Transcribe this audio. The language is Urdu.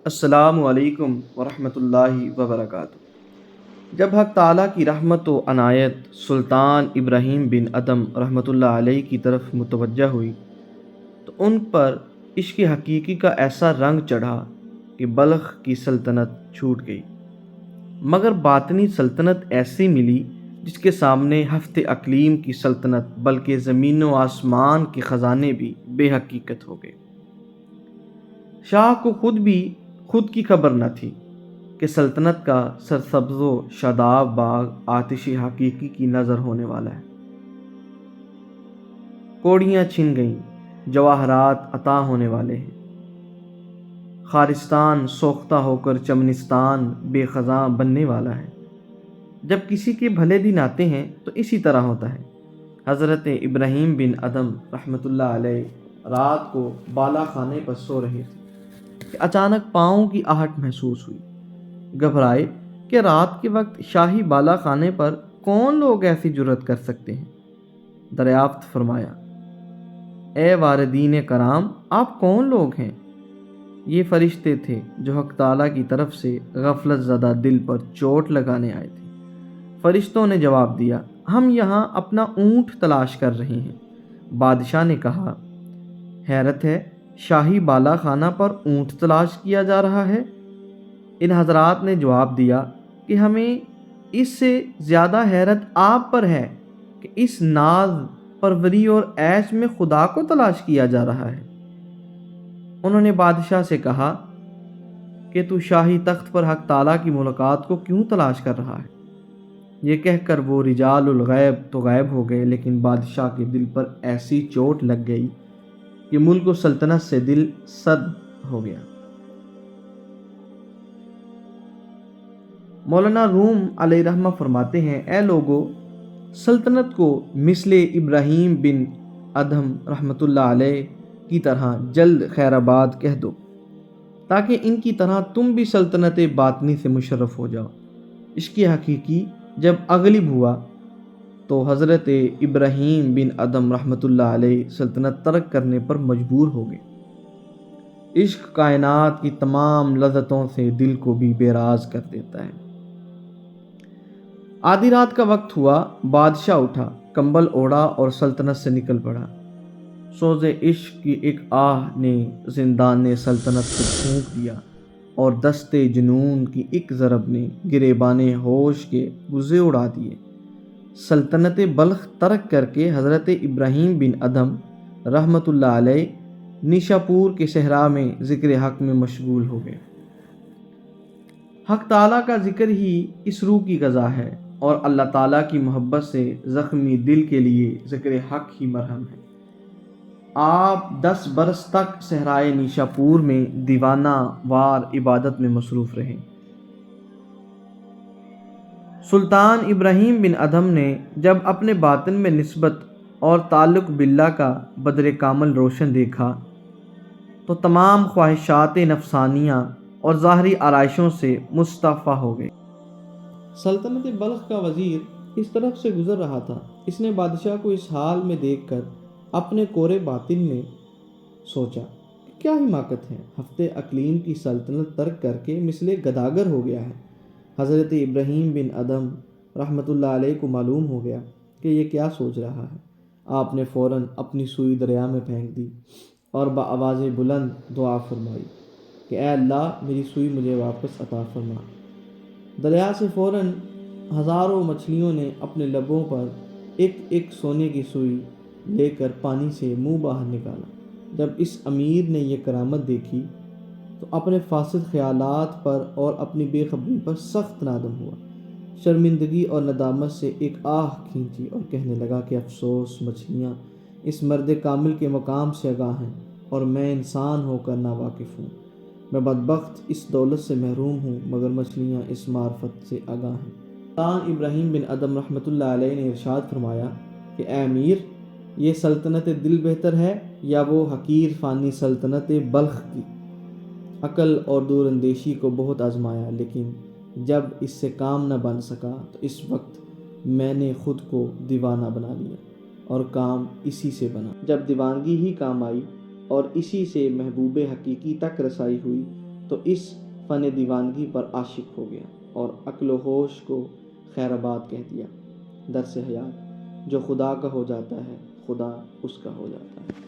السلام علیکم ورحمۃ اللہ وبرکاتہ۔ جب حق تعالیٰ کی رحمت و عنایت سلطان ابراہیم بن ادم رحمۃ اللہ علیہ کی طرف متوجہ ہوئی تو ان پر عشق حقیقی کا ایسا رنگ چڑھا کہ بلخ کی سلطنت چھوٹ گئی، مگر باطنی سلطنت ایسی ملی جس کے سامنے ہفت اقلیم کی سلطنت بلکہ زمین و آسمان کے خزانے بھی بے حقیقت ہو گئے۔ شاہ کو خود کی خبر نہ تھی کہ سلطنت کا سرسبز و شاداب باغ آتش حقیقی کی نظر ہونے والا ہے۔ کوڑیاں چھن گئیں، جواہرات عطا ہونے والے ہیں، خارستان سوختہ ہو کر چمنستان بے خزاں بننے والا ہے۔ جب کسی کے بھلے دن آتے ہیں تو اسی طرح ہوتا ہے۔ حضرت ابراہیم بن ادم رحمۃ اللہ علیہ رات کو بالا خانے پر سو رہے تھے کہ اچانک پاؤں کی آہٹ محسوس ہوئی۔ گھبرائے کہ رات کے وقت شاہی بالا خانے پر کون لوگ ایسی جرت کر سکتے ہیں۔ دریافت فرمایا، اے واردین کرام، آپ کون لوگ ہیں؟ یہ فرشتے تھے جو حق تعالیٰ کی طرف سے غفلت زدہ دل پر چوٹ لگانے آئے تھے۔ فرشتوں نے جواب دیا، ہم یہاں اپنا اونٹ تلاش کر رہے ہیں۔ بادشاہ نے کہا، حیرت ہے، شاہی بالا خانہ پر اونٹ تلاش کیا جا رہا ہے؟ ان حضرات نے جواب دیا کہ ہمیں اس سے زیادہ حیرت آپ پر ہے کہ اس ناز پروری اور عیش میں خدا کو تلاش کیا جا رہا ہے۔ انہوں نے بادشاہ سے کہا کہ تو شاہی تخت پر حق تعالیٰ کی ملاقات کو کیوں تلاش کر رہا ہے؟ یہ کہہ کر وہ رجال الغیب تو غائب ہو گئے، لیکن بادشاہ کے دل پر ایسی چوٹ لگ گئی کہ ملک و سلطنت سے دل صد ہو گیا۔ مولانا روم علیہ رحمہ فرماتے ہیں، اے لوگو، سلطنت کو مثل ابراہیم بن ادم رحمۃ اللہ علیہ کی طرح جلد خیر آباد کہہ دو، تاکہ ان کی طرح تم بھی سلطنت باطنی سے مشرف ہو جاؤ۔ عشق حقیقی جب اغلب ہوا تو حضرت ابراہیم بن ادم رحمۃ اللہ علیہ سلطنت ترک کرنے پر مجبور ہو گئے۔ عشق کائنات کی تمام لذتوں سے دل کو بھی بیراز کر دیتا ہے۔ آدھی رات کا وقت ہوا، بادشاہ اٹھا، کمبل اوڑھا اور سلطنت سے نکل پڑا۔ سوز عشق کی ایک آہ نے زندان سلطنت کو پھونک دیا اور دست جنون کی ایک ضرب نے گریبان ہوش کے گزے اڑا دیے۔ سلطنت بلخ ترک کر کے حضرت ابراہیم بن ادم رحمۃ اللہ علیہ نیشاپور کے صحرا میں ذکر حق میں مشغول ہو گئے۔ حق تعالیٰ کا ذکر ہی اس روح کی غذا ہے اور اللہ تعالیٰ کی محبت سے زخمی دل کے لیے ذکر حق ہی مرہم ہے۔ آپ 10 برس تک صحرائے نیشاپور میں دیوانہ وار عبادت میں مصروف رہے۔ سلطان ابراہیم بن ادم نے جب اپنے باطن میں نسبت اور تعلق باللہ کا بدر کامل روشن دیکھا تو تمام خواہشات نفسانیہ اور ظاہری آرائشوں سے مستعفی ہو گئے۔ سلطنت بلخ کا وزیر اس طرف سے گزر رہا تھا۔ اس نے بادشاہ کو اس حال میں دیکھ کر اپنے کورے باطن میں سوچا کہ کیا حماقت ہے، ہفتے اقلیم کی سلطنت ترک کر کے مثل گداگر ہو گیا ہے۔ حضرت ابراہیم بن ادم رحمۃ اللہ علیہ کو معلوم ہو گیا کہ یہ کیا سوچ رہا ہے۔ آپ نے فوراً اپنی سوئی دریا میں پھینک دی اور بآواز بلند دعا فرمائی کہ اے اللہ، میری سوئی مجھے واپس عطا فرما۔ دریا سے فوراً ہزاروں مچھلیوں نے اپنے لبوں پر ایک ایک سونے کی سوئی لے کر پانی سے منہ باہر نکالا۔ جب اس امیر نے یہ کرامت دیکھی تو اپنے فاسد خیالات پر اور اپنی بے خبری پر سخت نادم ہوا۔ شرمندگی اور ندامت سے ایک آہ کھینچی اور کہنے لگا کہ افسوس، مچھلیاں اس مرد کامل کے مقام سے آگاہ ہیں اور میں انسان ہو کر ناواقف ہوں۔ میں بدبخت اس دولت سے محروم ہوں، مگر مچھلیاں اس معرفت سے آگاہ ہیں۔ سلطان ابراہیم بن ادم رحمۃ اللہ علیہ نے ارشاد فرمایا کہ اے امیر، یہ سلطنت دل بہتر ہے یا وہ حقیر فانی سلطنت بلخ کی؟ عقل اور دور اندیشی کو بہت آزمایا، لیکن جب اس سے کام نہ بن سکا تو اس وقت میں نے خود کو دیوانہ بنا لیا اور کام اسی سے بنا۔ جب دیوانگی ہی کام آئی اور اسی سے محبوب حقیقی تک رسائی ہوئی تو اس فن دیوانگی پر عاشق ہو گیا اور عقل و ہوش کو خیر آباد کہہ دیا۔ درس حیات: جو خدا کا ہو جاتا ہے خدا اس کا ہو جاتا ہے۔